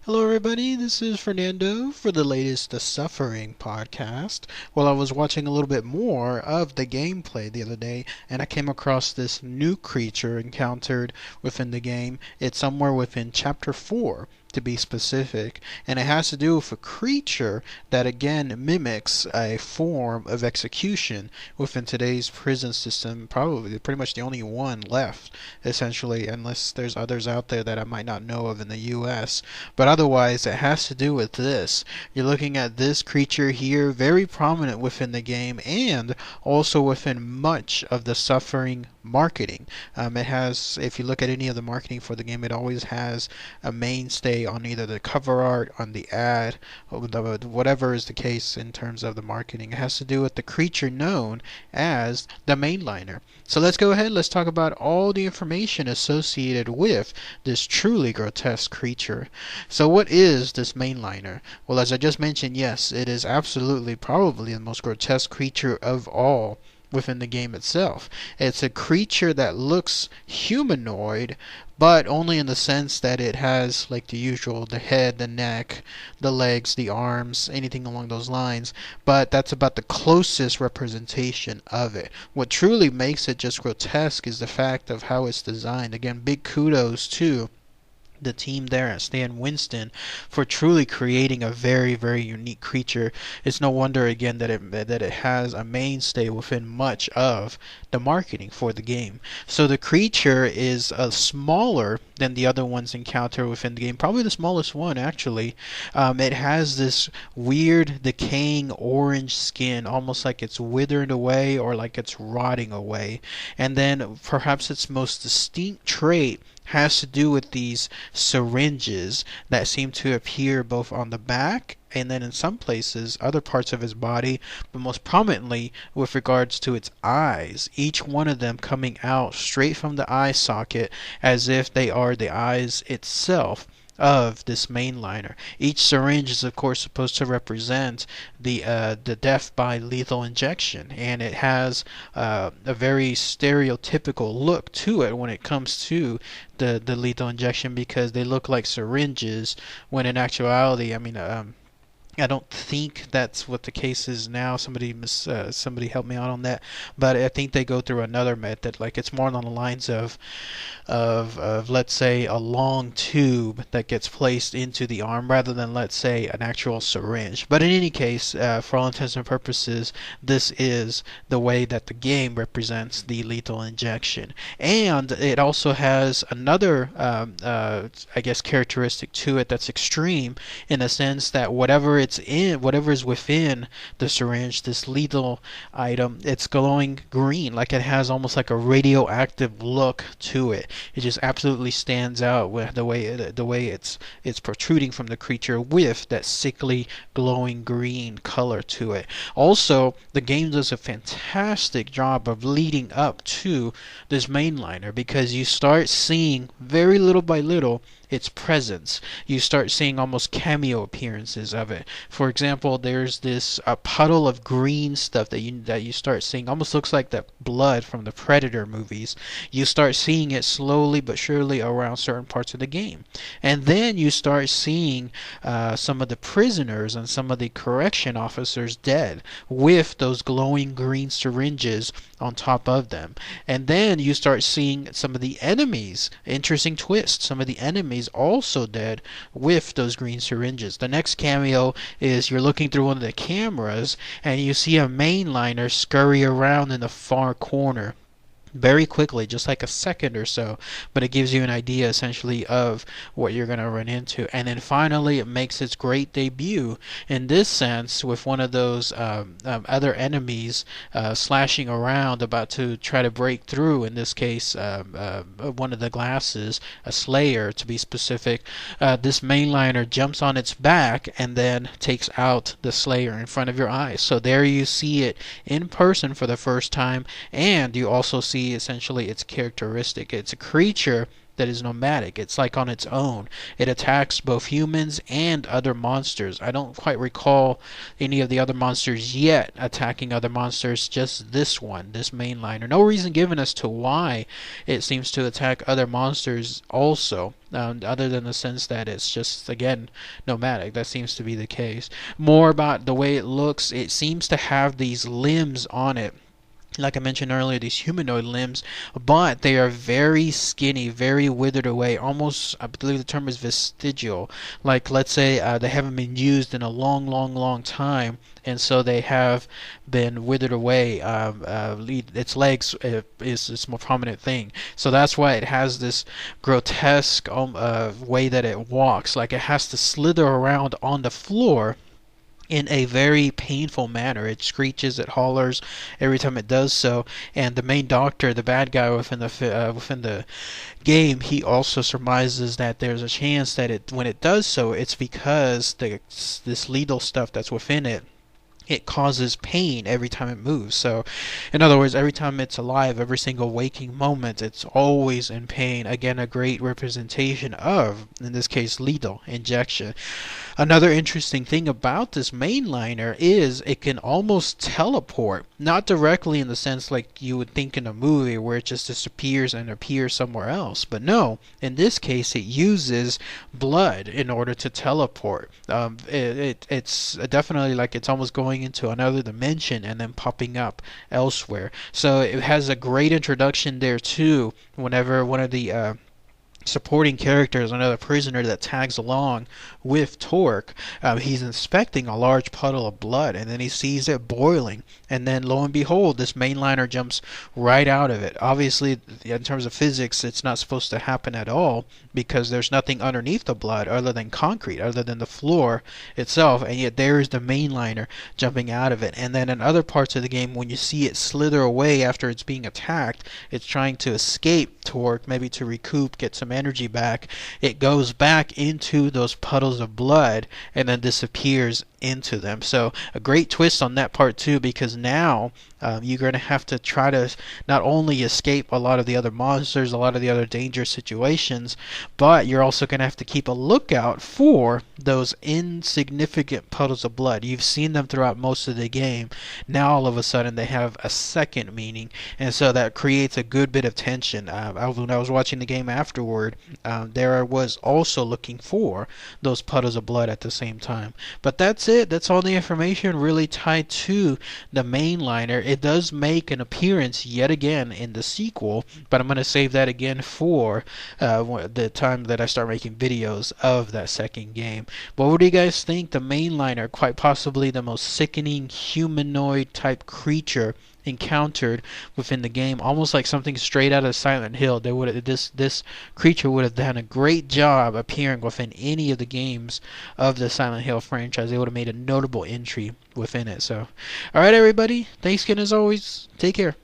Hello, everybody. This is Fernando for the latest The Suffering podcast. Well, I was watching a little bit more of the gameplay the other day, and I came across this new creature encountered within the game. It's somewhere within Chapter 4, to be specific, and it has to do with a creature that again mimics a form of execution within today's prison system. Probably pretty much the only one left, essentially, unless there's others out there that I might not know of in the US. But otherwise, it has to do with this. You're looking at this creature here, very prominent within the game and also within much of the Suffering marketing. It has, if you look at any of the marketing for the game, it always has a mainstay on either the cover art, on the ad, or whatever is the case in terms of the marketing. It has to do with the creature known as the Mainliner. So let's go ahead, let's talk about all the information associated with this truly grotesque creature. So what is this Mainliner? Well, as I just mentioned, yes, it is absolutely probably the most grotesque creature of all within the game itself. It's a creature that looks humanoid, but only in the sense that it has, like the usual, the head, the neck, the legs, the arms, anything along those lines. But that's about the closest representation of it. What truly makes it just grotesque is the fact of how it's designed. Again, big kudos to the team there at Stan Winston for truly creating a very, very unique creature. It's no wonder again that it has a mainstay within much of the marketing for the game. So the creature is smaller than the other ones encountered within the game, probably the smallest one actually. It has this weird decaying orange skin, almost like it's withered away or like it's rotting away. And then perhaps its most distinct trait has to do with these syringes that seem to appear both on the back and then in some places other parts of his body, but most prominently with regards to its eyes, each one of them coming out straight from the eye socket as if they are the eyes itself of this Mainliner. Each syringe is of course supposed to represent the death by lethal injection, and it has a very stereotypical look to it when it comes to the lethal injection, because they look like syringes when in actuality, I don't think that's what the case is now. Somebody help me out on that. But I think they go through another method. Like it's more on the lines of let's say a long tube that gets placed into the arm rather than, let's say, an actual syringe. But in any case, for all intents and purposes, this is the way that the game represents the lethal injection. And it also has another, I guess, characteristic to it that's extreme, in the sense that whatever is within the syringe, this lethal item, it's glowing green, like it has almost like a radioactive look to it. It just absolutely stands out with the way it's protruding from the creature with that sickly glowing green color to it. Also, the game does a fantastic job of leading up to this Mainliner, because you start seeing very little by little its presence. You start seeing almost cameo appearances of it. For example, there's this puddle of green stuff that you start seeing. Almost looks like that blood from the Predator movies. You start seeing it slowly but surely around certain parts of the game. And then you start seeing some of the prisoners and some of the correction officers dead with those glowing green syringes on top of them. And then you start seeing some of the enemies. Interesting twist. Some of the enemies also dead with those green syringes. The next cameo is you're looking through one of the cameras and you see a Mainliner scurry around in the far corner very quickly, just like a second or so, but it gives you an idea essentially of what you're going to run into. And then finally it makes its great debut in this sense with one of those other enemies slashing around about to try to break through, in this case one of the glasses, a Slayer to be specific. This Mainliner jumps on its back and then takes out the Slayer in front of your eyes. So there you see it in person for the first time, and you also see essentially its characteristic. It's a creature that is nomadic. It's like on its own. It attacks both humans and other monsters. I don't quite recall any of the other monsters yet attacking other monsters, just this one, this mainliner. No reason given as to why it seems to attack other monsters also, other than the sense that it's just, again, nomadic. That seems to be the case. More about the way it looks, it seems to have these limbs on it, like I mentioned earlier, these humanoid limbs, but they are very skinny, very withered away, almost, I believe the term is vestigial. Like, let's say they haven't been used in a long, long, long time, and so they have been withered away. Its legs is its more prominent thing. So that's why it has this grotesque way that it walks. Like, it has to slither around on the floor in a very painful manner. It screeches, it hollers every time it does so. And the main doctor, the bad guy within the game, he also surmises that there's a chance that when it does so, it's because this lethal stuff that's within it causes pain every time it moves. So, in other words, every time it's alive, every single waking moment, it's always in pain. Again, a great representation of, in this case, lethal injection. Another interesting thing about this mainliner is it can almost teleport. Not directly in the sense like you would think in a movie where it just disappears and appears somewhere else. But no, in this case it uses blood in order to teleport. It's definitely like it's almost going into another dimension and then popping up elsewhere. So it has a great introduction there too, whenever one of the supporting characters, another prisoner that tags along with Torque, he's inspecting a large puddle of blood, and then he sees it boiling, and then lo and behold, this mainliner jumps right out of it. Obviously, in terms of physics, it's not supposed to happen at all, because there's nothing underneath the blood other than concrete, other than the floor itself, and yet there is the mainliner jumping out of it. And then in other parts of the game, when you see it slither away after it's being attacked, it's trying to escape Torque, maybe to recoup, get some energy back. It goes back into those puddles of blood and then disappears into them. So a great twist on that part too, because now you're going to have to try to not only escape a lot of the other monsters, a lot of the other dangerous situations, but you're also going to have to keep a lookout for those insignificant puddles of blood. You've seen them throughout most of the game. Now all of a sudden they have a second meaning, and so that creates a good bit of tension. When I was watching the game afterward, there I was also looking for those puddles of blood at the same time. But that's it. That's all the information really tied to the mainliner. It does make an appearance yet again in the sequel, but I'm going to save that again for the time that I start making videos of that second game. But what do you guys think? The mainliner, quite possibly the most sickening humanoid type creature encountered within the game, almost like something straight out of Silent Hill. This creature would have done a great job appearing within any of the games of the Silent Hill franchise. They would have made a notable entry within it. So, alright everybody, thanks again as always. Take care.